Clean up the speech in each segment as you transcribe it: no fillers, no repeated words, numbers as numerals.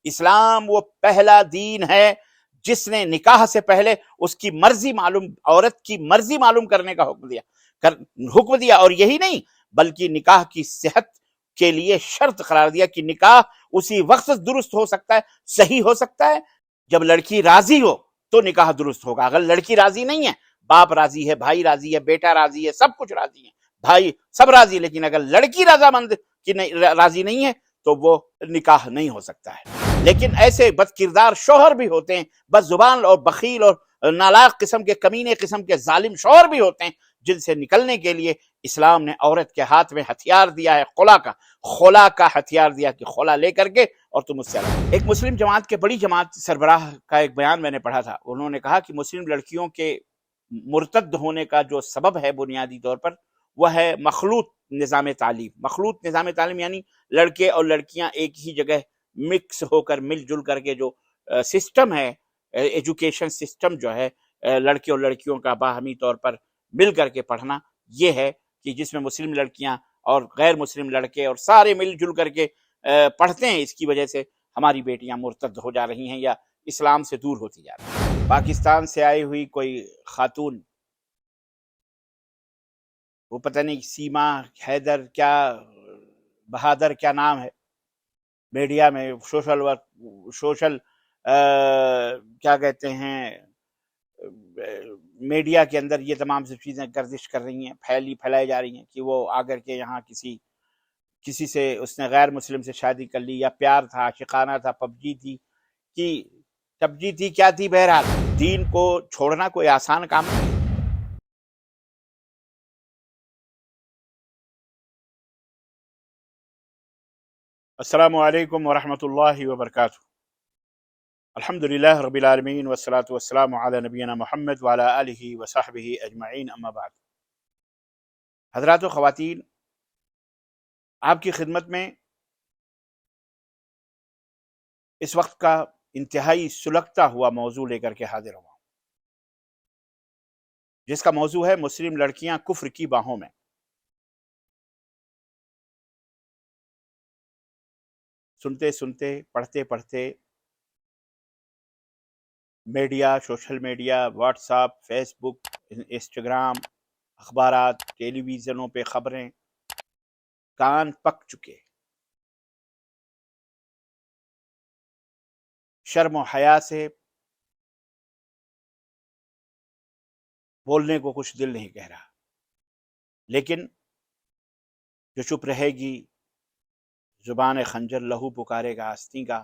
اسلام وہ پہلا دین ہے جس نے نکاح سے پہلے اس کی مرضی معلوم، عورت کی مرضی معلوم کرنے کا حکم دیا، اور یہی نہیں بلکہ نکاح کی صحت کے لیے شرط قرار دیا کہ نکاح اسی وقت درست ہو سکتا ہے، صحیح ہو سکتا ہے جب لڑکی راضی ہو تو نکاح درست ہوگا. اگر لڑکی راضی نہیں ہے، باپ راضی ہے، بھائی راضی ہے، بیٹا راضی ہے، سب کچھ راضی ہے، بھائی سب راضی، لیکن اگر لڑکی رضامند کی راضی نہیں ہے تو وہ نکاح نہیں ہو سکتا ہے. لیکن ایسے بد کردار شوہر بھی ہوتے ہیں، بد زبان اور بخیل اور نالاق قسم کے، کمینے قسم کے ظالم شوہر بھی ہوتے ہیں، جن سے نکلنے کے لیے اسلام نے عورت کے ہاتھ میں ہتھیار دیا ہے، خلا کا ہتھیار دیا کہ خلا لے کر کے اور تم اس سے الگ. ایک مسلم جماعت کے بڑی جماعت سربراہ کا ایک بیان میں نے پڑھا تھا. انہوں نے کہا کہ مسلم لڑکیوں کے مرتد ہونے کا جو سبب ہے بنیادی طور پر وہ ہے مخلوط نظام تعلیم. مخلوط نظام تعلیم یعنی لڑکے اور لڑکیاں ایک ہی جگہ مکس ہو کر، مل جل کر کے جو سسٹم ہے، ایجوکیشن سسٹم جو ہے لڑکے اور لڑکیوں کا باہمی طور پر مل کر کے پڑھنا، یہ ہے کہ جس میں مسلم لڑکیاں اور غیر مسلم لڑکے اور سارے مل جل کر کے پڑھتے ہیں. اس کی وجہ سے ہماری بیٹیاں مرتد ہو جا رہی ہیں یا اسلام سے دور ہوتی جا رہی ہیں. پاکستان سے آئی ہوئی کوئی خاتون، وہ پتہ نہیں سیما حیدر کیا بہادر کیا نام ہے، میڈیا میں سوشل کیا کہتے ہیں، میڈیا کے اندر یہ تمام سب چیزیں گردش کر رہی ہیں، پھیلائی جا رہی ہیں کہ وہ آ کر کے یہاں کسی سے اس نے غیر مسلم سے شادی کر لی، یا پیار تھا، عاشقانہ تھا، پبجی تھی کیا تھی. بہرحال دین کو چھوڑنا کوئی آسان کام نہیں. السلام علیکم ورحمۃ اللہ وبرکاتہ. الحمدللہ رب العالمین والصلاة والسلام علی نبینا محمد وعلی آلہ وصحبہ اجمعین، اما بعد. حضرات و خواتین، آپ کی خدمت میں اس وقت کا انتہائی سلگتا ہوا موضوع لے کر کے حاضر ہوا، جس کا موضوع ہے مسلم لڑکیاں کفر کی باہوں میں. سنتے سنتے، پڑھتے پڑھتے، media, social media, WhatsApp, Facebook, Instagram, اخبارات، ٹیلی ویژنوں پہ خبریں، کان پک چکے. شرم و حیا سے بولنے کو کچھ دل نہیں کہہ رہا. لیکن جو چپ رہے گی زبان خنجر لہو پکارے گا آستین کا.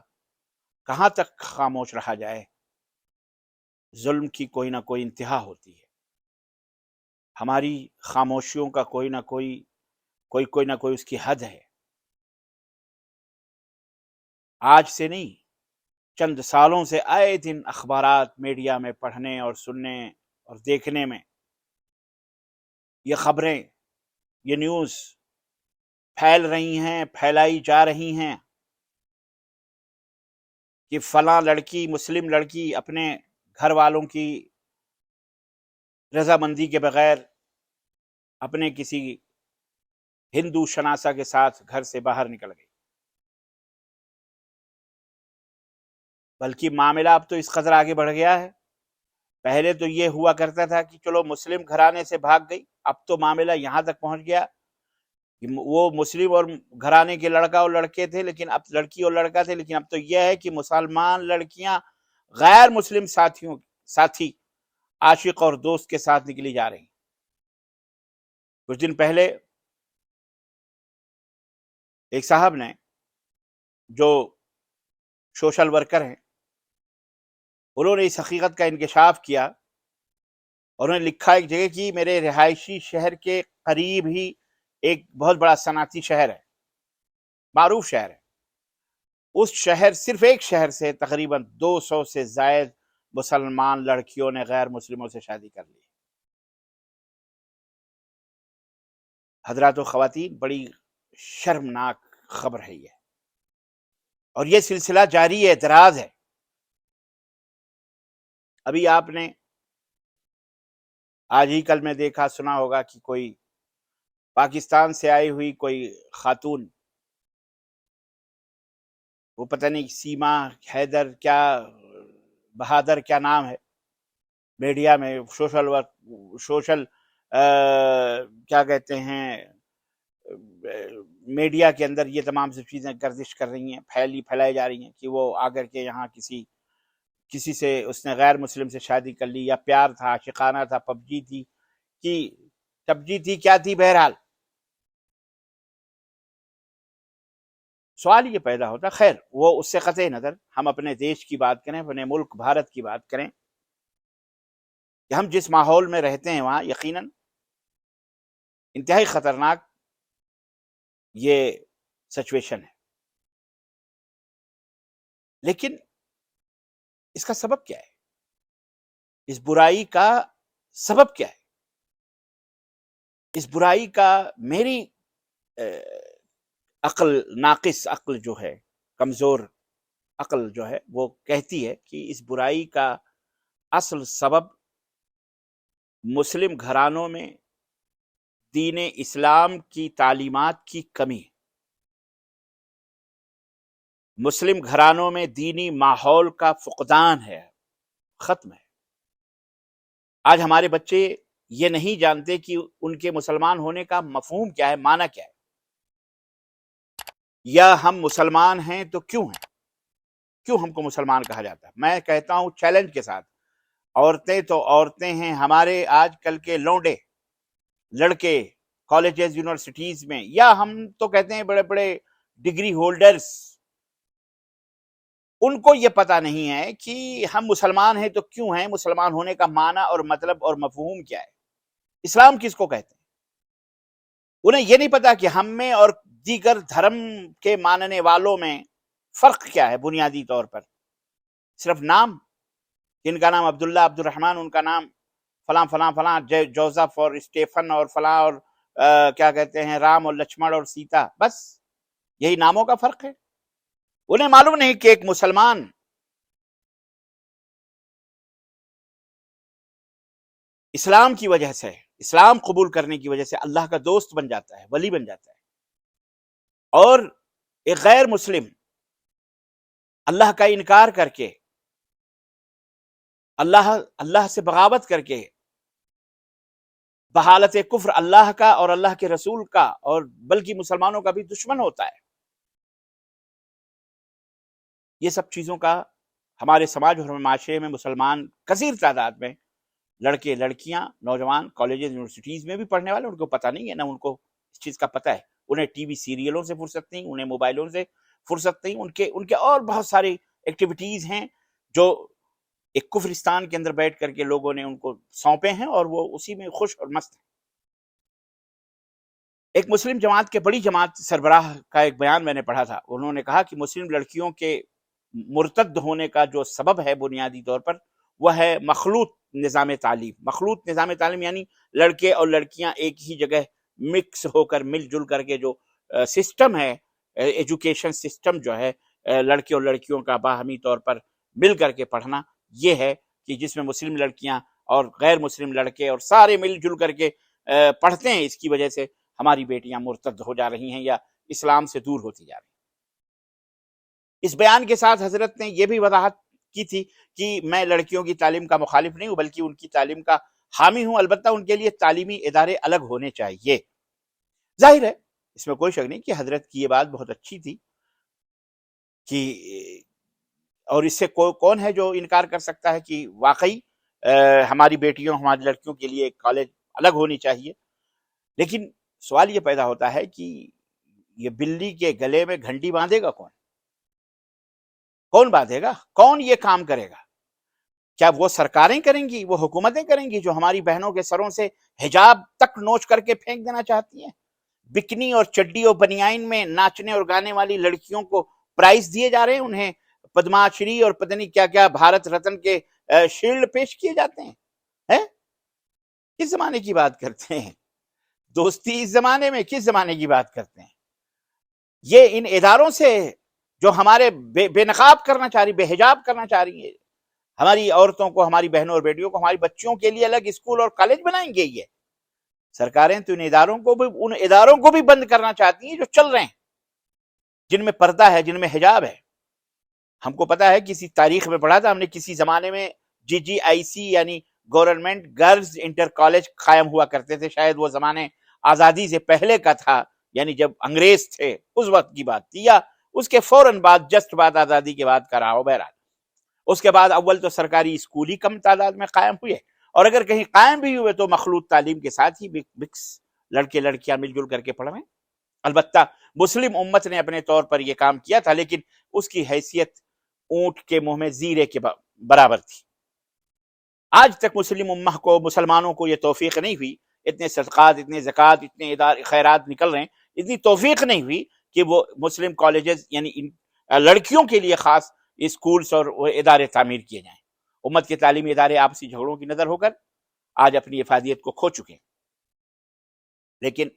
کہاں تک خاموش رہا جائے؟ ظلم کی کوئی نہ کوئی انتہا ہوتی ہے. ہماری خاموشیوں کا کوئی نہ کوئی اس کی حد ہے. آج سے نہیں، چند سالوں سے آئے دن اخبارات میڈیا میں پڑھنے اور سننے اور دیکھنے میں یہ خبریں، یہ نیوز پھیل رہی ہیں، پھیلائی جا رہی ہیں کہ فلاں لڑکی، مسلم لڑکی اپنے گھر والوں کی رضامندی کے بغیر اپنے کسی ہندو شناسہ کے ساتھ گھر سے باہر نکل گئی. بلکہ معاملہ اب تو اس قدر آگے بڑھ گیا ہے. پہلے تو یہ ہوا کرتا تھا کہ چلو مسلم گھرانے سے بھاگ گئی، اب تو معاملہ یہاں تک پہنچ گیا کہ وہ مسلم اور گھرانے کے لڑکا اور لڑکے تھے، لیکن اب لڑکی اور لڑکا تھے، لیکن اب تو یہ ہے کہ مسلمان لڑکیاں غیر مسلم ساتھی، عاشق اور دوست کے ساتھ نکلی جا رہی. کچھ دن پہلے ایک صاحب نے، جو سوشل ورکر ہیں، انہوں نے اس حقیقت کا انکشاف کیا. انہوں نے لکھا ایک جگہ کہ میرے رہائشی شہر کے قریب ہی ایک بہت بڑا صنعتی شہر ہے، معروف شہر ہے. اس شہر، صرف ایک شہر سے تقریباً 200 سے زائد مسلمان لڑکیوں نے غیر مسلموں سے شادی کر لی. حضرات و خواتین، بڑی شرمناک خبر ہے یہ، اور یہ سلسلہ جاری ہے، دراز ہے. ابھی آپ نے آج ہی کل میں دیکھا، سنا ہوگا کہ کوئی پاکستان سے آئی ہوئی کوئی خاتون وہ پتہ نہیں سیما حیدر کیا بہادر کیا نام ہے، میڈیا میں سوشل کیا کہتے ہیں میڈیا کے اندر یہ تمام سب چیزیں گردش کر رہی ہیں، پھیلائی جا رہی ہیں کہ وہ آ کر کے یہاں کسی سے اس نے غیر مسلم سے شادی کر لی، یا پیار تھا، عاشقانہ تھا، پبجی تھی کیا تھی، بہرحال سوال یہ پیدا ہوتا، خیر وہ اس سے قطع نظر ہم اپنے دیش کی بات کریں، اپنے ملک بھارت کی بات کریں، کہ ہم جس ماحول میں رہتے ہیں وہاں یقیناً انتہائی خطرناک یہ سچویشن ہے، لیکن اس کا سبب کیا ہے؟ اس برائی کا سبب کیا ہے؟ اس برائی کا میری عقل، ناقص عقل جو ہے، کمزور عقل جو ہے، وہ کہتی ہے کہ اس برائی کا اصل سبب مسلم گھرانوں میں دین اسلام کی تعلیمات کی کمی، مسلم گھرانوں میں دینی ماحول کا فقدان ہے، ختم ہے۔ آج ہمارے بچے یہ نہیں جانتے کہ ان کے مسلمان ہونے کا مفہوم کیا ہے، معنی کیا ہے، یا ہم مسلمان ہیں تو کیوں ہیں، کیوں ہم کو مسلمان کہا جاتا ہے۔ میں کہتا ہوں چیلنج کے ساتھ، عورتیں تو عورتیں ہیں، ہمارے آج کل کے لونڈے لڑکے کالجز یونیورسٹیز میں، یا ہم تو کہتے ہیں بڑے بڑے ڈگری ہولڈرز، ان کو یہ پتا نہیں ہے کہ ہم مسلمان ہیں تو کیوں ہیں، مسلمان ہونے کا معنی اور مطلب اور مفہوم کیا ہے، اسلام کس کو کہتے ہیں۔ انہیں یہ نہیں پتا کہ ہم میں اور دیگر دھرم کے ماننے والوں میں فرق کیا ہے بنیادی طور پر، صرف نام، ان کا نام عبداللہ، عبد الرحمن، ان کا نام فلاں فلاں فلاں، جوزف اور اسٹیفن اور فلاں، اور کیا کہتے ہیں رام اور لچمن اور سیتا، بس یہی ناموں کا فرق ہے۔ انہیں معلوم نہیں کہ ایک مسلمان اسلام کی وجہ سے، اسلام قبول کرنے کی وجہ سے اللہ کا دوست بن جاتا ہے، ولی بن جاتا ہے، اور ایک غیر مسلم اللہ کا انکار کر کے، اللہ سے بغاوت کر کے، بحالت کفر اللہ کا اور اللہ کے رسول کا اور بلکہ مسلمانوں کا بھی دشمن ہوتا ہے۔ یہ سب چیزوں کا ہمارے سماج اور معاشرے میں مسلمان کثیر تعداد میں لڑکے لڑکیاں نوجوان کالجز یونیورسٹیز میں بھی پڑھنے والے، ان کو پتہ نہیں ہے، نہ ان کو اس چیز کا پتہ ہے، انہیں ٹی وی سیریلوں سے فرصت نہیں، انہیں موبائلوں سے فرصت نہیں، ان کے اور بہت ساری ایکٹیویٹیز ہیں جو ایک کفرستان کے اندر بیٹھ کر کے لوگوں نے ان کو سونپے ہیں، اور وہ اسی میں خوش اور مست ہیں۔ ایک مسلم جماعت کے بڑی جماعت سربراہ کا ایک بیان میں نے پڑھا تھا، انہوں نے کہا کہ مسلم لڑکیوں کے مرتد ہونے کا جو سبب ہے بنیادی طور پر، وہ ہے مخلوط نظام تعلیم۔ مخلوط نظام تعلیم یعنی لڑکے اور لڑکیاں ایک ہی جگہ مکس ہو کر، مل جل کر کے جو سسٹم ہے، ایجوکیشن سسٹم جو ہے لڑکے اور لڑکیوں کا باہمی طور پر مل کر کے پڑھنا، یہ ہے کہ جس میں مسلم لڑکیاں اور غیر مسلم لڑکے اور سارے مل جل کر کے پڑھتے ہیں۔ اس کی وجہ سے ہماری بیٹیاں مرتد ہو جا رہی ہیں یا اسلام سے دور ہوتی جا رہی ہیں۔ اس بیان کے ساتھ حضرت نے یہ بھی وضاحت کی تھی کہ میں لڑکیوں کی تعلیم کا مخالف نہیں ہوں، بلکہ ان کی تعلیم کا حامی ہوں، البتہ ان کے لیے تعلیمی ادارے الگ ہونے چاہیے۔ ظاہر ہے اس میں کوئی شک نہیں کہ حضرت کی یہ بات بہت اچھی تھی، کہ اور اس سے کون ہے جو انکار کر سکتا ہے کہ واقعی ہماری بیٹیوں، ہماری لڑکیوں کے لیے ایک کالج الگ ہونی چاہیے۔ لیکن سوال یہ پیدا ہوتا ہے کہ یہ بلی کے گلے میں گھنٹی باندھے گا کون باندھے گا؟ کون یہ کام کرے گا؟ کیا وہ سرکاریں کریں گی، وہ حکومتیں کریں گی جو ہماری بہنوں کے سروں سے حجاب تک نوچ کر کے پھینک دینا چاہتی ہیں؟ بکنی اور چڈی اور بنیائن میں ناچنے اور گانے والی لڑکیوں کو پرائز دیے جا رہے ہیں، انہیں پدما شری اور پتہ نہیں کیا کیا بھارت رتن کے شیلڈ پیش کیے جاتے ہیں۔ کس زمانے کی بات کرتے ہیں؟ دوستی اس زمانے میں کس زمانے کی بات کرتے ہیں؟ یہ ان اداروں سے جو ہمارے بے نقاب کرنا چاہ رہی، بے حجاب کرنا چاہ رہی ہے ہماری عورتوں کو، ہماری بہنوں اور بیٹیوں کو، ہماری بچیوں کے لیے الگ اسکول اور کالج بنائیں گے۔ یہ سرکاریں تو ان اداروں کو بھی بند کرنا چاہتی ہیں جو چل رہے ہیں، جن میں پردہ ہے، جن میں حجاب ہے۔ ہم کو پتا ہے، کسی تاریخ میں پڑھا تھا ہم نے، کسی زمانے میں GGIC یعنی گورنمنٹ گرلز انٹر کالج قائم ہوا کرتے تھے. شاید وہ زمانے آزادی سے پہلے کا تھا، یعنی جب انگریز تھے اس وقت کی بات تھی، یا اس کے فوراً بعد، جسٹ بعد آزادی کے بعد کرا ہو. بہرحال اس کے بعد اول تو سرکاری اسکول ہی کم تعداد میں قائم ہوئے، اور اگر کہیں قائم بھی ہوئے تو مخلوط تعلیم کے ساتھ ہی، مکس لڑکے لڑکیاں مل جل کر کے پڑھ رہے ہیں. البتہ مسلم امت نے اپنے طور پر یہ کام کیا تھا، لیکن اس کی حیثیت اونٹ کے منہ میں زیرے کے برابر تھی. آج تک مسلم امہ کو، مسلمانوں کو یہ توفیق نہیں ہوئی، اتنے صدقات، اتنے زکوٰۃ، اتنے خیرات نکل رہے ہیں، اتنی توفیق نہیں ہوئی کہ وہ مسلم کالجز یعنی لڑکیوں کے لیے خاص اسکولز اور ادارے تعمیر کیے جائیں. امت کے تعلیمی ادارے آپسی جھگڑوں کی نظر ہو کر آج اپنی افادیت کو کھو چکے ہیں. لیکن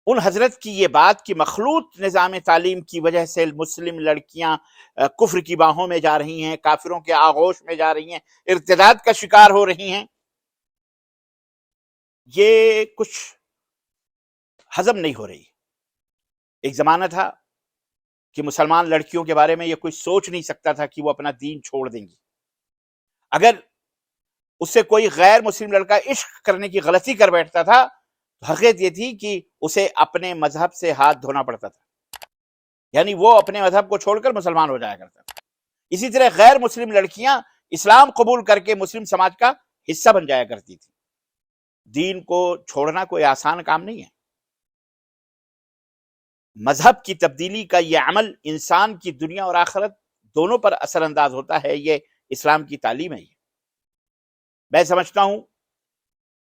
ان حضرت کی یہ بات کہ مخلوط نظام تعلیم کی وجہ سے مسلم لڑکیاں کفر کی باہوں میں جا رہی ہیں، کافروں کے آغوش میں جا رہی ہیں، ارتداد کا شکار ہو رہی ہیں، یہ کچھ ہضم نہیں ہو رہی. ایک زمانہ تھا کہ مسلمان لڑکیوں کے بارے میں یہ کوئی سوچ نہیں سکتا تھا کہ وہ اپنا دین چھوڑ دیں گی. اگر اس سے کوئی غیر مسلم لڑکا عشق کرنے کی غلطی کر بیٹھتا تھا تو حقیقت یہ تھی کہ اسے اپنے مذہب سے ہاتھ دھونا پڑتا تھا، یعنی وہ اپنے مذہب کو چھوڑ کر مسلمان ہو جایا کرتا تھا. اسی طرح غیر مسلم لڑکیاں اسلام قبول کر کے مسلم سماج کا حصہ بن جایا کرتی تھی. دین کو چھوڑنا کوئی آسان کام نہیں ہے. مذہب کی تبدیلی کا یہ عمل انسان کی دنیا اور آخرت دونوں پر اثر انداز ہوتا ہے. یہ اسلام کی تعلیم ہے. میں سمجھتا ہوں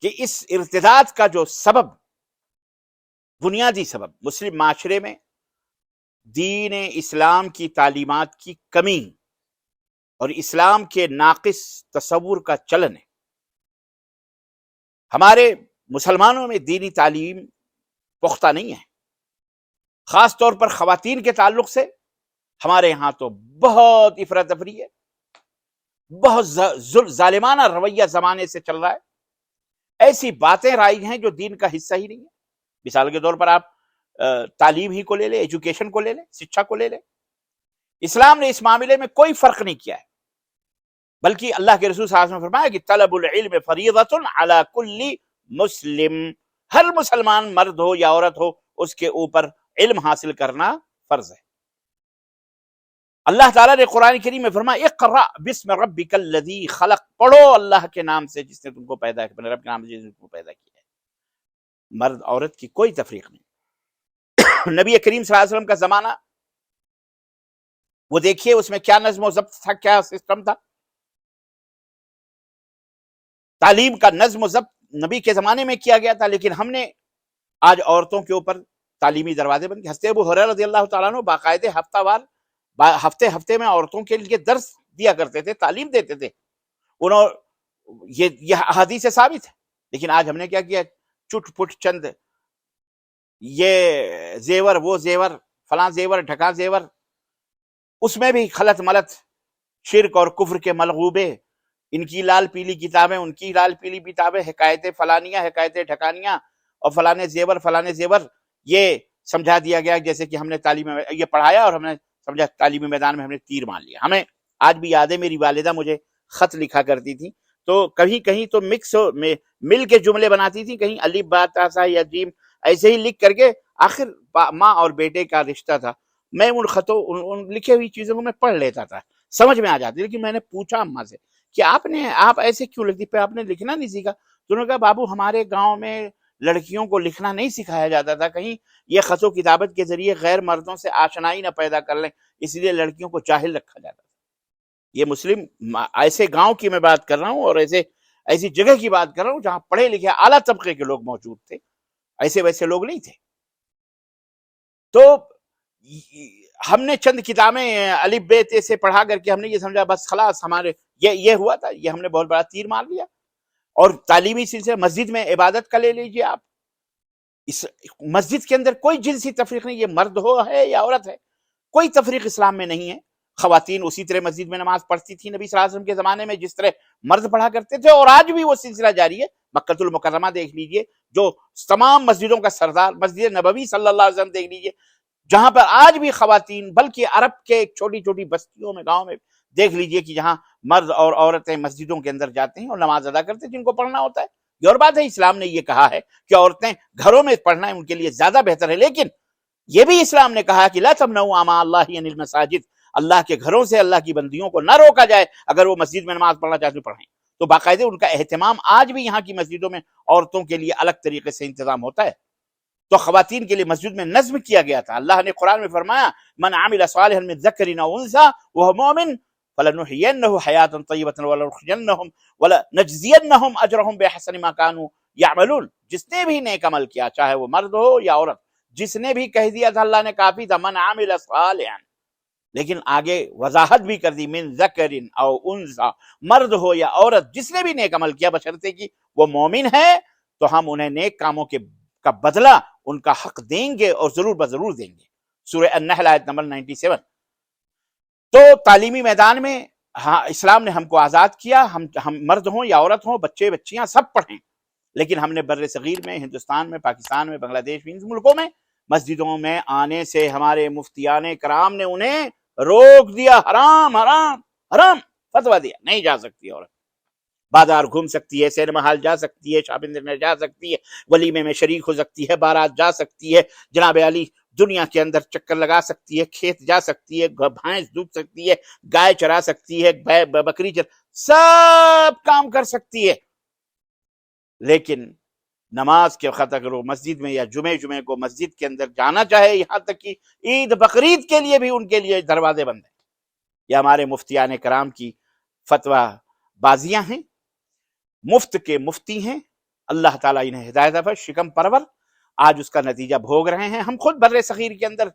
کہ اس ارتداد کا جو سبب، بنیادی سبب، مسلم معاشرے میں دین اسلام کی تعلیمات کی کمی اور اسلام کے ناقص تصور کا چلن ہے. ہمارے مسلمانوں میں دینی تعلیم پختہ نہیں ہے. خاص طور پر خواتین کے تعلق سے ہمارے ہاں تو بہت افراتفری ہے، بہت ظالمانہ رویہ زمانے سے چل رہا ہے. ایسی باتیں رائج ہیں جو دین کا حصہ ہی نہیں ہے. مثال کے طور پر آپ تعلیم ہی کو لے لیں، ایجوکیشن کو لے لیں، شکشا کو لے لیں. اسلام نے اس معاملے میں کوئی فرق نہیں کیا ہے، بلکہ اللہ کے رسول صلی اللہ علیہ وسلم نے فرمایا کہ طلب العلم فریضۃ علی کل مسلم، ہر مسلمان مرد ہو یا عورت ہو اس کے اوپر علم حاصل کرنا فرض ہے. اللہ تعالیٰ نے قرآن کریم میں فرمایا اقرأ بسم ربک الذی خلق، پڑھو اللہ کے نام سے جس نے تم کو پیدا کیا، اپنے رب کے نام سے جس نے تم کو پیدا کیا ہے. مرد عورت کی کوئی تفریق نہیں. نبی کریم صلی اللہ علیہ وسلم کا زمانہ وہ دیکھیے، اس میں کیا نظم و ضبط تھا، کیا سسٹم تھا. تعلیم کا نظم و ضبط نبی کے زمانے میں کیا گیا تھا، لیکن ہم نے آج عورتوں کے اوپر تعلیمی دروازے بند کیے. حضرت ابو ہریرہ رضی اللہ تعالیٰ عنہ باقاعدہ ہفتہ وار، ہفتے میں عورتوں کے لیے درس دیا کرتے تھے، تعلیم دیتے تھے. یہ احادیث سے ثابت ہے. لیکن آج ہم نے کیا کیا، چٹ پٹ چند یہ زیور، وہ زیور، فلاں زیور، ڈھکا زیور، اس میں بھی خلط ملط، شرک اور کفر کے ملغوبے، ان کی لال پیلی کتابیں، ان کی لال پیلی کتابیں، حکایتیں فلانیاں، حکایتیں ڈھکانیاں، اور فلانے زیور. یہ سمجھا دیا گیا جیسے کہ ہم نے تعلیم میں یہ پڑھایا اور ہم نے سمجھا تعلیمی میدان میں ہم نے تیر مان لیا. ہمیں آج بھی یاد ہے، میری والدہ مجھے خط لکھا کرتی تھی تو کہیں تو مکس مل کے جملے بناتی تھی، کہیں الف با تا سا یا جیم ایسے ہی لکھ کر کے، آخر ماں اور بیٹے کا رشتہ تھا. میں ان خطوں، ان لکھے ہوئی چیزوں کو میں پڑھ لیتا تھا، سمجھ میں آ جاتی. لیکن میں نے پوچھا اماں سے کہ آپ ایسے کیوں لکھتی، پہ آپ نے لکھنا نہیں سیکھا؟ تو انہوں نے کہا بابو ہمارے گاؤں میں لڑکیوں کو لکھنا نہیں سکھایا جاتا تھا، کہیں یہ خط و کتابت کے ذریعے غیر مردوں سے آشنائی نہ پیدا کر لیں، اس لیے لڑکیوں کو جاہل رکھا جاتا تھا. یہ مسلم ایسے گاؤں کی میں بات کر رہا ہوں، اور ایسی جگہ کی بات کر رہا ہوں جہاں پڑھے لکھے اعلیٰ طبقے کے لوگ موجود تھے، ایسے ویسے لوگ نہیں تھے. تو ہم نے چند کتابیں الف بے تے سے پڑھا کر کے ہم نے یہ سمجھا بس خلاص ہمارے یہ ہوا تھا، یہ ہم نے بہت بڑا تیر مار لیا. اور تعلیمی سلسلے مسجد میں عبادت کا لے لیجیے آپ، اس مسجد کے اندر کوئی جنسی تفریق نہیں، یہ مرد ہو ہے یا عورت ہے، کوئی تفریق اسلام میں نہیں ہے. خواتین اسی طرح مسجد میں نماز پڑھتی تھی نبی صلی اللہ علیہ وسلم کے زمانے میں جس طرح مرد پڑھا کرتے تھے، اور آج بھی وہ سلسلہ جاری ہے. مکۃ المکرمہ دیکھ لیجئے، جو تمام مسجدوں کا سردار، مسجد نبوی صلی اللہ علیہ وسلم دیکھ لیجئے، جہاں پر آج بھی خواتین، بلکہ عرب کے چھوٹی چھوٹی بستیوں میں، گاؤں میں دیکھ لیجئے کہ جہاں مرد اور عورتیں مسجدوں کے اندر جاتے ہیں اور نماز ادا کرتے ہیں، جن کو پڑھنا ہوتا ہے، یہ اور بات ہے، اسلام نے یہ کہا ہے کہ عورتیں گھروں میں پڑھنا ہے ان کے لیے زیادہ بہتر ہے، لیکن یہ بھی اسلام نے کہا کہ لا تمنعوا اماء اللہ عن المساجد، اللہ کے گھروں سے اللہ کی بندیوں کو نہ روکا جائے، اگر وہ مسجد میں نماز پڑھنا چاہتے پڑھیں۔ تو باقاعدہ ان کا اہتمام آج بھی یہاں کی مسجدوں میں عورتوں کے لیے الگ طریقے سے انتظام ہوتا ہے۔ تو خواتین کے لیے مسجد میں نظم کیا گیا تھا۔ اللہ نے قرآن میں فرمایا من عمل صالحا من ذکر او انثى وهو مؤمن فلنحيينه حیاتا طیبۃ ولنجزینهم اجرهم باحسن ما كانوا يعملون، جس نے بھی نیک عمل کیا، چاہے وہ مرد ہو یا عورت، جس نے بھی کہہ دیا تھا اللہ نے کافی تھا من عمل صالحا، لیکن آگے وضاحت بھی کر دی من ذکر او انثى، مرد ہو یا عورت، جس نے بھی نیک عمل کیا بشرطے کہ وہ مومن ہے، تو ہم انہیں نیک کاموں کا بدلہ، ان کا حق دیں گے اور ضرور بضرور دیں گے۔ سورہ النحل آیت نمبر 97۔ تو تعلیمی میدان میں ہاں اسلام نے ہم کو آزاد کیا، ہم مرد ہوں یا عورت ہوں، بچے بچیاں سب پڑھیں، لیکن ہم نے بر صغیر میں، ہندوستان میں، پاکستان میں، بنگلہ دیش میں، ان ملکوں میں مسجدوں میں آنے سے ہمارے مفتیان کرام نے انہیں روک دیا، حرام حرام حرام فتویٰ دیا، نہیں جا سکتی عورت، بازار گھوم سکتی ہے، سینما ہال جا سکتی ہے، شاپنگ میں جا سکتی ہے، ولیمے میں شریک ہو سکتی ہے، بارات جا سکتی ہے، جناب علی دنیا کے اندر چکر لگا سکتی ہے، کھیت جا سکتی ہے، بھینس دودھ سکتی ہے، گائے چرا سکتی ہے، بکری سب کام کر سکتی ہے، لیکن نماز کے وقت اگر وہ مسجد میں یا جمعے کو مسجد کے اندر جانا چاہے، یہاں تک کہ عید بقرعید کے لیے بھی ان کے لیے دروازے بند ہیں۔ یہ ہمارے مفتیان کرام کی فتویٰ بازیاں ہیں، مفت کے مفتی ہیں، اللہ تعالیٰ انہیں ہدایت پر شکم پرور، آج اس کا نتیجہ بھوگ رہے ہیں۔ ہم خود بر صغیر کے اندر،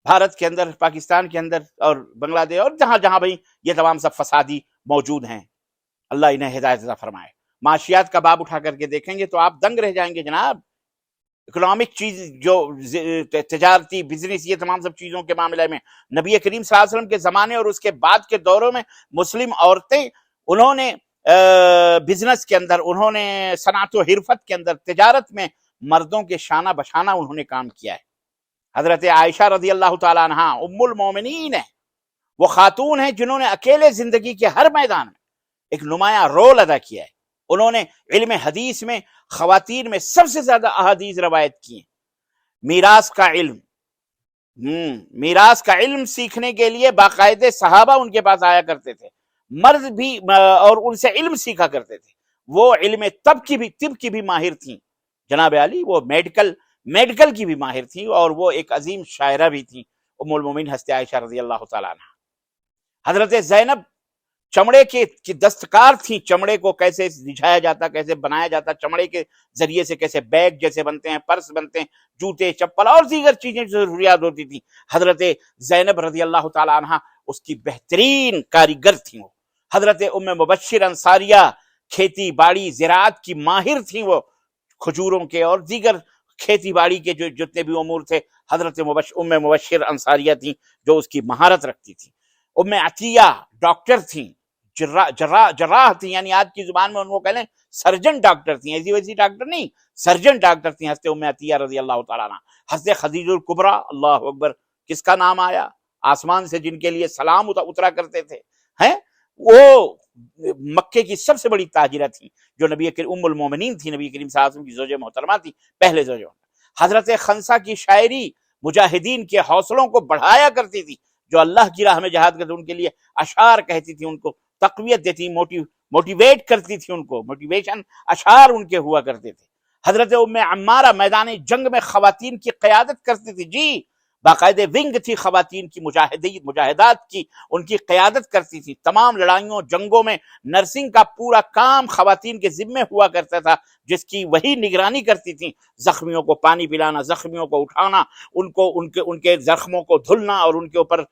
بھارت کے اندر، پاکستان کے اندر اور بنگلہ دیش اور جہاں جہاں بھی یہ تمام سب فسادی موجود ہیں، اللہ انہیں ہدایت عطا فرمائے۔ معاشیات کا باب اٹھا کر کے دیکھیں گے تو آپ دنگ رہ جائیں گے جناب۔ اکنامک چیز جو تجارتی بزنس، یہ تمام سب چیزوں کے معاملے میں نبی کریم صلی اللہ علیہ وسلم کے زمانے اور اس کے بعد کے دوروں میں مسلم عورتیں، انہوں نے بزنس کے اندر، انہوں نے صنعت و حرفت کے اندر، تجارت میں مردوں کے شانہ بشانہ انہوں نے کام کیا ہے۔ حضرت عائشہ رضی اللہ تعالیٰ عنہا ام المومنین ہے، وہ خاتون ہیں جنہوں نے اکیلے زندگی کے ہر میدان میں ایک نمایاں رول ادا کیا ہے۔ انہوں نے علم حدیث میں خواتین میں سب سے زیادہ احادیث روایت کی ہیں۔ میراث کا علم سیکھنے کے لیے باقاعدہ صحابہ ان کے پاس آیا کرتے تھے، مرد بھی، اور ان سے علم سیکھا کرتے تھے۔ وہ علم طب کی بھی ماہر تھیں جناب علی، وہ میڈیکل کی بھی ماہر تھیں، اور وہ ایک عظیم شاعرہ بھی تھیں، ام المومنین حضرت عائشہ رضی اللہ تعالیٰ عنہ۔ حضرت زینب چمڑے کی دستکار تھیں، چمڑے کو کیسے رجھایا جاتا، کیسے بنایا جاتا، چمڑے کے ذریعے سے کیسے بیگ جیسے بنتے ہیں، پرس بنتے ہیں، جوتے چپل اور دیگر چیزیں جو ضروریات ہوتی تھیں، حضرت زینب رضی اللہ تعالیٰ عنہ اس کی بہترین کاریگر تھیں۔ وہ حضرت ام مبشر انصاریہ کھیتی باڑی زراعت کی ماہر تھیں، وہ کھجوروں کے اور دیگر کھیتی باڑی کے جو جتنے بھی امور تھے، حضرت ام مبشر انصاریہ تھیں جو اس کی مہارت رکھتی تھیں۔ ام عطیہ ڈاکٹر تھیں، جراح تھیں، یعنی آج کی زبان میں ان کو کہہ لیں سرجن ڈاکٹر تھیں، ایسی ویسی ڈاکٹر نہیں، سرجن ڈاکٹر تھیں حضرت ام عطیہ رضی اللہ تعالیٰ عنہ۔ حضرت خدیجہ الکبریٰ، اللہ اکبر، کس کا نام آیا آسمان سے، جن کے لیے سلام اترا کرتے تھے، ہیں وہ مکے کی سب سے بڑی تاجرہ تھیں، جو نبی کریم ام المومنین تھی، نبی کریم صلی اللہ علیہ وسلم کی زوجہ محترمہ تھی، پہلے زوجہ۔ حضرت خنسا کی شاعری مجاہدین کے حوصلوں کو بڑھایا کرتی تھی، جو اللہ کی راہ میں جہاد کرتے ان کے لیے اشعار کہتی تھی، ان کو تقویت دیتی، موٹیویٹ کرتی تھی، ان کو موٹیویشن اشعار ان کے ہوا کرتے تھے۔ حضرت ام عمارہ میدان جنگ میں خواتین کی قیادت کرتی تھی، جی باقاعدہ ونگ تھی خواتین کی، مجاہدات کی ان کی قیادت کرتی تھی۔ تمام لڑائیوں جنگوں میں نرسنگ کا پورا کام خواتین کے ذمے ہوا کرتا تھا، جس کی وہی نگرانی کرتی تھیں، زخمیوں کو پانی پلانا، زخمیوں کو اٹھانا، ان کے زخموں کو دھلنا اور ان کے اوپر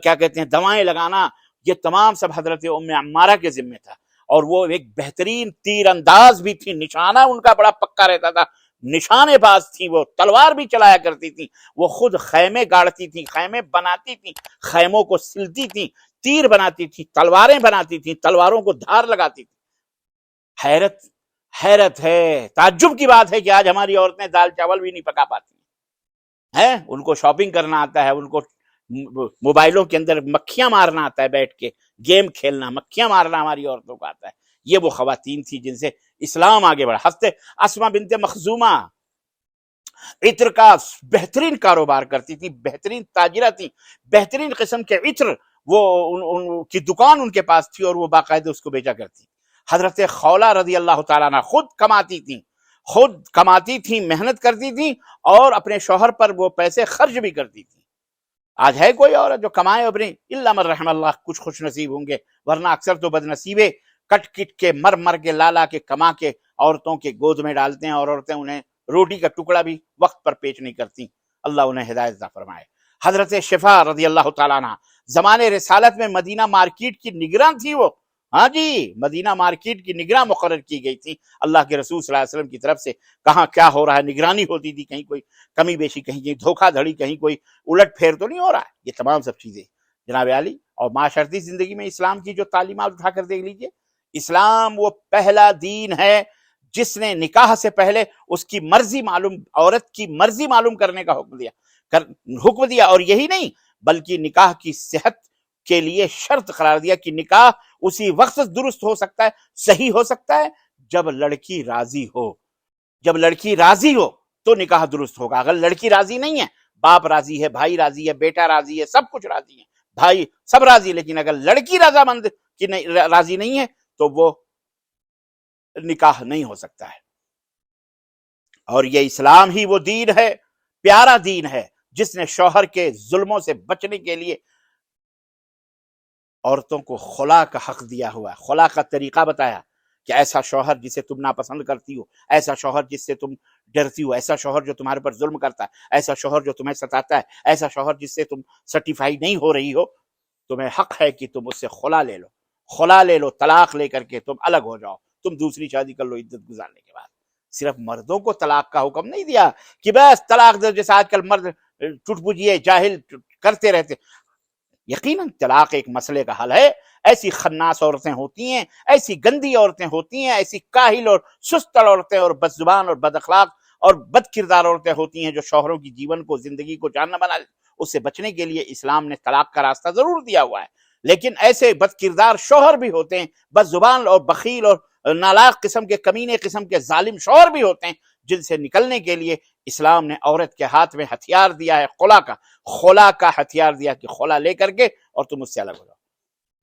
کیا کہتے ہیں دوائیں لگانا، یہ تمام سب حضرت ام عمارہ کے ذمے تھا۔ اور وہ ایک بہترین تیر انداز بھی تھی، نشانہ ان کا بڑا پکا رہتا تھا، نشانے باز تھیں، وہ تلوار بھی چلایا کرتی تھیں، وہ خود خیمے گاڑتی تھیں، خیمے بناتی تھیں، خیموں کو سلتی تھیں، تیر بناتی تھیں، تلواریں بناتی تھیں، تلواروں کو دھار لگاتی تھیں۔ حیرت ہے، تعجب کی بات ہے کہ آج ہماری عورتیں دال چاول بھی نہیں پکا پاتی، ہے، ان کو شاپنگ کرنا آتا ہے، ان کو موبائلوں کے اندر مکھیاں مارنا آتا ہے، بیٹھ کے گیم کھیلنا، مکھیاں مارنا ہماری عورتوں کو آتا ہے۔ یہ وہ خواتین تھی جن سے اسلام آگے بڑھا۔ حضرت اسما بنت مخزومہ عطر کا بہترین کاروبار کرتی تھی، بہترین تاجرہ تھی، بہترین قسم کے عطر وہ ان کی دکان ان کے پاس تھی اور وہ باقاعدہ اس کو بیچا کرتی۔ حضرت خولہ رضی اللہ تعالیٰ عنہ خود کماتی تھیں، محنت کرتی تھیں اور اپنے شوہر پر وہ پیسے خرچ بھی کرتی تھیں۔ آج ہے کوئی عورت جو کمائے اپنے؟ الا من رحم اللہ، کچھ خوش نصیب ہوں گے، ورنہ اکثر تو بد نصیبے کٹ کٹ کے مر کے لا کے کما کے عورتوں کے گود میں ڈالتے ہیں، اور عورتیں انہیں روٹی کا ٹکڑا بھی وقت پر پیش نہیں کرتی۔ اللہ انہیں ہدایت عطا فرمائے۔ حضرت شفا رضی اللہ تعالیٰ عنہ زمانے رسالت میں مدینہ مارکیٹ کی نگراں تھی وہ، ہاں جی، مدینہ مارکیٹ کی نگراں مقرر کی گئی تھی اللہ کے رسول صلی اللہ علیہ وسلم کی طرف سے۔ کہاں کیا ہو رہا ہے نگرانی ہوتی تھی، کہیں کوئی کمی بیشی، کہیں دھوکہ دھڑی، کہیں کوئی الٹ پھیر تو نہیں ہو رہا ہے۔ یہ تمام سب چیزیں جناب عالی، اور معاشرتی زندگی میں اسلام کی جو تعلیمات اٹھا کر دیکھ لیجئے، اسلام وہ پہلا دین ہے جس نے نکاح سے پہلے اس کی مرضی معلوم، عورت کی مرضی معلوم کرنے کا حکم دیا، اور یہی نہیں بلکہ نکاح کی صحت کے لیے شرط قرار دیا کہ نکاح اسی وقت درست ہو سکتا ہے، صحیح ہو سکتا ہے جب لڑکی راضی ہو۔ جب لڑکی راضی ہو تو نکاح درست ہوگا۔ اگر لڑکی راضی نہیں ہے، باپ راضی ہے، بھائی راضی ہے، بیٹا راضی ہے، سب کچھ راضی ہے، بھائی سب راضی، لیکن اگر لڑکی رضامند کی راضی نہیں ہے تو وہ نکاح نہیں ہو سکتا ہے۔ اور یہ اسلام ہی وہ دین ہے، پیارا دین ہے، جس نے شوہر کے ظلموں سے بچنے کے لیے عورتوں کو خلا کا حق دیا ہوا ہے، خلا کا طریقہ بتایا کہ ایسا شوہر جسے تم ناپسند کرتی ہو، ایسا شوہر جس سے تم ڈرتی ہو، ایسا شوہر جو تمہارے پر ظلم کرتا ہے، ایسا شوہر جو تمہیں ستاتا ہے، ایسا شوہر جس سے تم سرٹیفائی نہیں ہو رہی ہو، تمہیں حق ہے کہ تم اس سے خلا لے لو، خلا لے لو، طلاق لے کر کے تم الگ ہو جاؤ، تم دوسری شادی کر لو عدت گزارنے کے بعد۔ صرف مردوں کو طلاق کا حکم نہیں دیا کہ بس طلاق دو، جیسے آج کل مرد ٹوٹ پوجیے جاہل کرتے رہتے۔ یقیناً طلاق ایک مسئلے کا حل ہے۔ ایسی خناس عورتیں ہوتی ہیں، ایسی گندی عورتیں ہوتی ہیں، ایسی کاہل اور سست عورتیں اور بد زبان اور بد اخلاق اور بد کردار عورتیں ہوتی ہیں جو شوہروں کی جیون کو، زندگی کو جہنم بنا دیتی۔ اس سے بچنے کے لیے اسلام نے طلاق کا راستہ ضرور دیا ہوا ہے، لیکن ایسے بد کردار شوہر بھی ہوتے ہیں، بد زبان اور بخیل اور نالاق قسم کے، کمینے قسم کے ظالم شوہر بھی ہوتے ہیں، جن سے نکلنے کے لیے اسلام نے عورت کے ہاتھ میں ہتھیار دیا ہے، خلا کا ہتھیار دیا کہ خلا لے کر کے اور تم اس سے الگ ہو جاؤ۔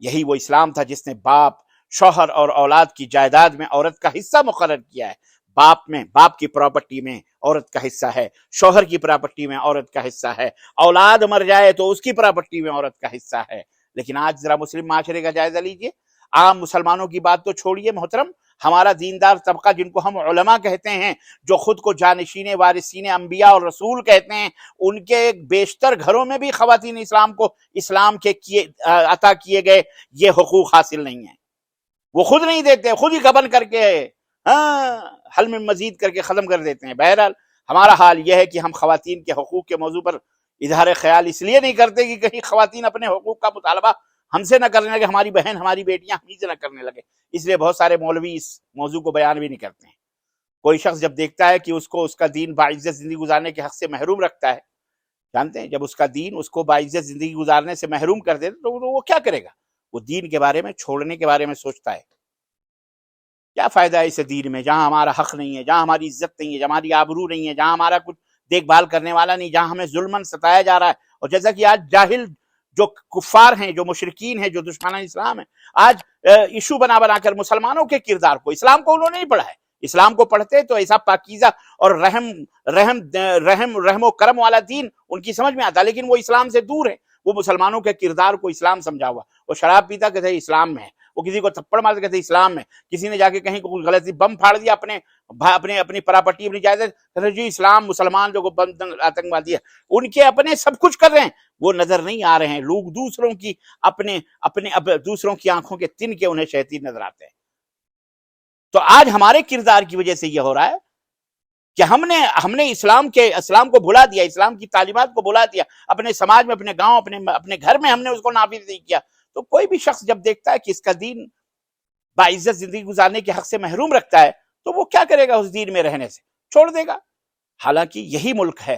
یہی وہ اسلام تھا جس نے باپ، شوہر اور اولاد کی جائیداد میں عورت کا حصہ مقرر کیا ہے۔ باپ کی پراپرٹی میں عورت کا حصہ ہے، شوہر کی پراپرٹی میں عورت کا حصہ ہے، اولاد مر جائے تو اس کی پراپرٹی میں عورت کا حصہ ہے۔ لیکن آج ذرا مسلم معاشرے کا جائزہ لیجئے، عام مسلمانوں کی بات تو چھوڑیے محترم، ہمارا دیندار طبقہ جن کو ہم علماء کہتے ہیں، جو خود کو جانشین وارثین انبیاء اور رسول کہتے ہیں، ان کے بیشتر گھروں میں بھی خواتین اسلام کے عطا کیے گئے یہ حقوق حاصل نہیں ہیں۔ وہ خود نہیں دیتے، خود ہی غبن کر کے حل میں مزید کر کے ختم کر دیتے ہیں۔ بہرحال ہمارا حال یہ ہے کہ ہم خواتین کے حقوق کے موضوع پر اظہار خیال اس لیے نہیں کرتے کہ کہیں خواتین اپنے حقوق کا مطالبہ ہم سے نہ کرنے لگے، ہماری بہن ہماری بیٹیاں ہم سے نہ کرنے لگے، اس لیے بہت سارے مولوی اس موضوع کو بیان بھی نہیں کرتے ہیں۔ کوئی شخص جب دیکھتا ہے کہ اس کو اس کا دین باعزت زندگی گزارنے کے حق سے محروم رکھتا ہے، جانتے ہیں جب اس کا دین اس کو باعزت زندگی گزارنے سے محروم کر دے تو وہ کیا کرے گا؟ وہ دین کے بارے میں، چھوڑنے کے بارے میں سوچتا ہے۔ کیا فائدہ ہے اس دین میں جہاں ہمارا حق نہیں ہے، جہاں ہماری عزت نہیں ہے، جہاں ہماری آبرو نہیں ہے، جہاں ہمارا کچھ دیکھ بھال کرنے والا نہیں، جہاں ہمیں ظلماً ستایا جا رہا ہے۔ اور جیسا کہ آج جاہل جو کفار ہیں، جو مشرکین ہیں، جو دشمنان اسلام ہیں، آج ایشو بنا کر مسلمانوں کے کردار کو، اسلام کو انہوں نے نہیں پڑھا ہے۔ اسلام کو پڑھتے تو ایسا پاکیزہ اور رحم و کرم والا دین ان کی سمجھ میں آتا، لیکن وہ اسلام سے دور ہے۔ وہ مسلمانوں کے کردار کو اسلام سمجھا ہوا، وہ شراب پیتا کہتے ہیں اسلام میں ہے، وہ کسی کو تھپڑ مارتا کہتے ہیں اسلام میں، کسی نے جا کے کہیں کوئی غلطی بم پھاڑ دیا اپنی پراپرٹی، اپنی جائیداد، کہتے جی اسلام، مسلمان جو آتنکوادی ہے، ان کے اپنے سب کچھ کر رہے ہیں، وہ نظر نہیں آ رہے ہیں۔ لوگ دوسروں کی آنکھوں کے تن کے انہیں شیطان نظر آتے ہیں۔ تو آج ہمارے کردار کی وجہ سے یہ ہو رہا ہے کہ ہم نے اسلام کو بھلا دیا، اسلام کی تعلیمات کو بھلا دیا، اپنے سماج میں، اپنے گاؤں، اپنے گھر میں ہم نے اس کو نافذ نہیں کیا۔ تو کوئی بھی شخص جب دیکھتا ہے کہ اس کا دین باعزت زندگی گزارنے کے حق سے محروم رکھتا ہے تو وہ کیا کرے گا؟ اس دین میں رہنے سے چھوڑ دے گا۔ حالانکہ یہی ملک ہے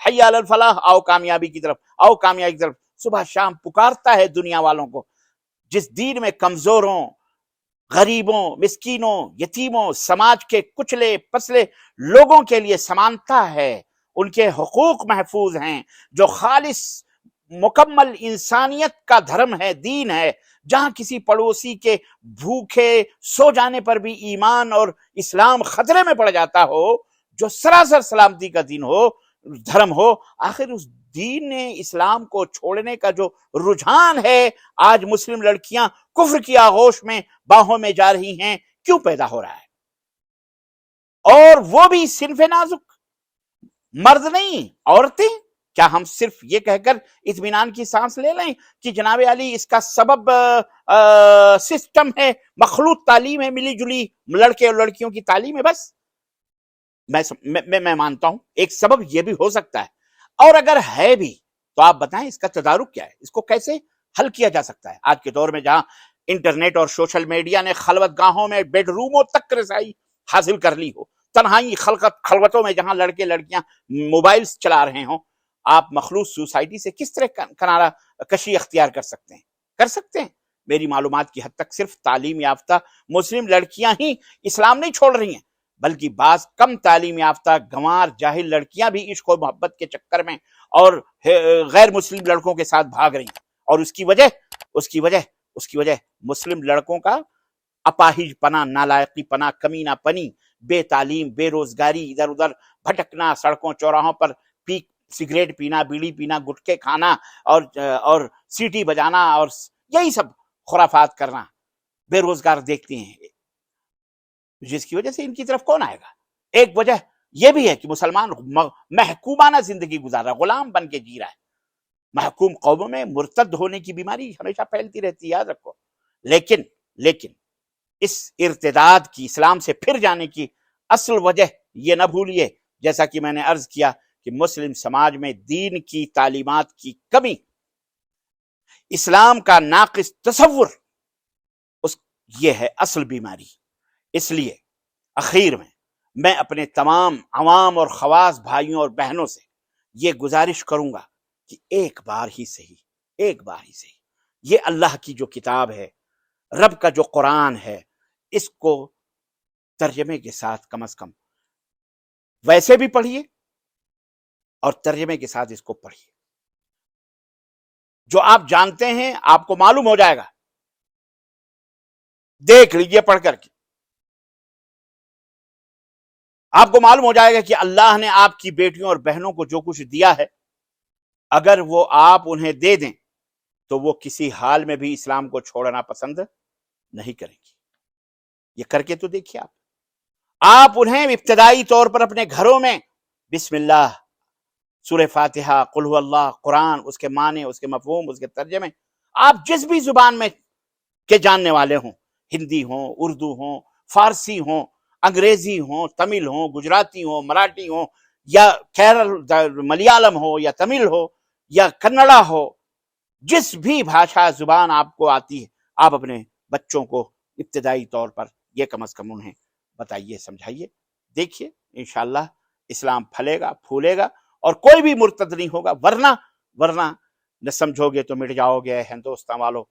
حی علی الفلاح، آؤ کامیابی کی طرف، آؤ کامیابی کی طرف، صبح شام پکارتا ہے دنیا والوں کو. جس دین میں کمزوروں، غریبوں، مسکینوں، یتیموں، سماج کے کچلے پسلے لوگوں کے لیے سمانتا ہے، ان کے حقوق محفوظ ہیں، جو خالص مکمل انسانیت کا دھرم ہے، دین ہے، جہاں کسی پڑوسی کے بھوکے سو جانے پر بھی ایمان اور اسلام خطرے میں پڑ جاتا ہو، جو سراسر سلامتی کا دین ہو، دھرم ہو. آخر اس دین اسلام کو چھوڑنے کا جو رجحان ہے، آج مسلم لڑکیاں کفر کی آغوش میں باہوں میں جا رہی ہیں، کیوں پیدا ہو رہا ہے؟ اور وہ بھی صنف نازک، مرد نہیں، عورتیں. کیا ہم صرف یہ کہہ کر اطمینان کی سانس لے لیں کہ جناب علی اس کا سبب سسٹم ہے، مخلوط تعلیم ہے، ملی جلی لڑکے اور لڑکیوں کی تعلیم ہے؟ بس میں مانتا ہوں ایک سبب یہ بھی ہو سکتا ہے، اور اگر ہے بھی تو آپ بتائیں اس کا تدارک کیا ہے، اس کو کیسے حل کیا جا سکتا ہے؟ آج کے دور میں جہاں انٹرنیٹ اور سوشل میڈیا نے خلوت گاہوں میں بیڈ روموں تک رسائی حاصل کر لی ہو، تنہائی خلوتوں میں جہاں لڑکے لڑکیاں موبائلز چلا رہے ہوں، آپ مخلوط سوسائٹی سے کس طرح کنارہ کشی اختیار کر سکتے ہیں؟ کر سکتے ہیں. میری معلومات کی حد تک صرف تعلیم یافتہ مسلم لڑکیاں ہی اسلام نہیں چھوڑ رہی ہیں، بلکہ بعض کم تعلیم یافتہ گنوار جاہل لڑکیاں بھی عشق و محبت کے چکر میں اور غیر مسلم لڑکوں کے ساتھ بھاگ رہی ہیں. اور اس کی وجہ مسلم لڑکوں کا اپاہج پنا، نالائقی پنا، کمینہ پنی، بے تعلیم، بے روزگاری، ادھر ادھر بھٹکنا، سڑکوں چوراہوں پر سگریٹ پینا، بیڑی پینا، گٹکے کھانا اور سیٹی بجانا، اور یہی سب خرافات کرنا، بے روزگار دیکھتے ہیں، جس کی وجہ سے ان کی طرف کون آئے گا؟ ایک وجہ یہ بھی ہے کہ مسلمان محکومانہ زندگی گزار رہا ہے، غلام بن کے جی رہا ہے. محکوم قوموں میں مرتد ہونے کی بیماری ہمیشہ پھیلتی رہتی ہے، یاد رکھو. لیکن اس ارتداد کی، اسلام سے پھر جانے کی اصل وجہ یہ نہ بھولیے، جیسا کہ میں نے عرض کیا کہ مسلم سماج میں دین کی تعلیمات کی کمی، اسلام کا ناقص تصور، یہ ہے اصل بیماری. اس لیے اخیر میں اپنے تمام عوام اور خواص بھائیوں اور بہنوں سے یہ گزارش کروں گا کہ ایک بار ہی صحیح یہ اللہ کی جو کتاب ہے، رب کا جو قرآن ہے، اس کو ترجمے کے ساتھ کم از کم ویسے بھی پڑھیے اور ترجمے کے ساتھ اس کو پڑھیے. جو آپ جانتے ہیں آپ کو معلوم ہو جائے گا، دیکھ لیجئے پڑھ کر کے، آپ کو معلوم ہو جائے گا کہ اللہ نے آپ کی بیٹیوں اور بہنوں کو جو کچھ دیا ہے، اگر وہ آپ انہیں دے دیں تو وہ کسی حال میں بھی اسلام کو چھوڑنا پسند نہیں کریں گی. یہ کر کے تو دیکھیے. آپ انہیں ابتدائی طور پر اپنے گھروں میں بسم اللہ، سورہ فاتحہ، قل هو اللہ، قرآن، اس کے معنی، اس کے مفہوم، اس کے ترجمے، آپ جس بھی زبان میں کے جاننے والے ہوں، ہندی ہوں، اردو ہوں، فارسی ہوں، انگریزی ہوں، تمل ہوں، گجراتی ہوں، مراٹھی ہوں، یا ملیالم ہو، یا تمل ہو، یا کنڑا ہو، جس بھی بھاشا زبان آپ کو آتی ہے، آپ اپنے بچوں کو ابتدائی طور پر یہ کم از کم انہیں بتائیے، سمجھائیے. دیکھیے انشاءاللہ اسلام پھلے گا، پھولے گا، اور کوئی بھی مرتد نہیں ہوگا. ورنہ نہ سمجھو گے تو مٹ جاؤ گے ہندوستان والوں،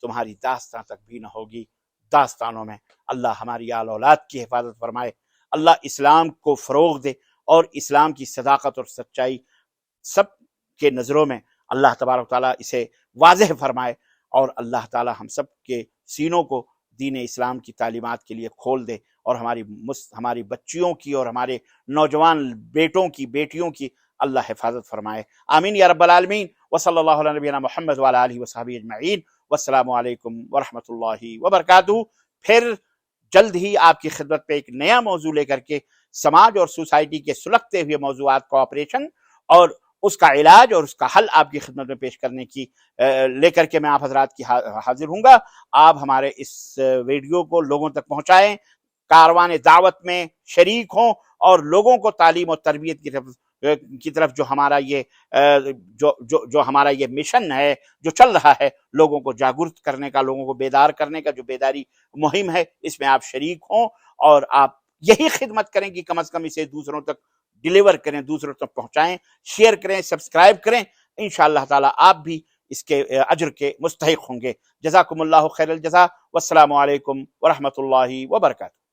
تمہاری داستان تک بھی نہ ہوگی. داستانوں میں اللہ ہماری آل اولاد کی حفاظت فرمائے، اللہ اسلام کو فروغ دے، اور اسلام کی صداقت اور سچائی سب کے نظروں میں اللہ تبارک تعالیٰ اسے واضح فرمائے، اور اللہ تعالیٰ ہم سب کے سینوں کو دین اسلام کی تعلیمات کے لیے کھول دے، اور ہماری بچیوں کی اور ہمارے نوجوان بیٹوں کی، بیٹیوں کی اللہ حفاظت فرمائے. آمین یا رب العالمین. وصلی اللہ علی نبینا محمد وعلی آلہ وصحبہ اجمعین. والسلام علیکم ورحمۃ اللہ وبرکاتہ. پھر جلد ہی آپ کی خدمت پہ ایک نیا موضوع لے کر کے، سماج اور سوسائٹی کے سلگتے ہوئے موضوعات کا آپریشن اور اس کا علاج اور اس کا حل آپ کی خدمت میں پیش کرنے کی لے کر کے میں آپ حضرات کی حاضر ہوں گا. آپ ہمارے اس ویڈیو کو لوگوں تک پہنچائیں، کاروان دعوت میں شریک ہوں، اور لوگوں کو تعلیم اور تربیت کی طرف جو ہمارا یہ مشن ہے، جو چل رہا ہے، لوگوں کو جاگرت کرنے کا، لوگوں کو بیدار کرنے کا جو بیداری مہم ہے، اس میں آپ شریک ہوں، اور آپ یہی خدمت کریں کہ کم از کم اسے دوسروں تک ڈیلیور کریں، دوسروں تک پہنچائیں، شیئر کریں، سبسکرائب کریں، انشاءاللہ تعالی آپ بھی اس کے اجر کے مستحق ہوں گے۔ جزاکم اللہ خیر الجزا، والسلام علیکم ورحمۃ اللہ وبرکاتہ۔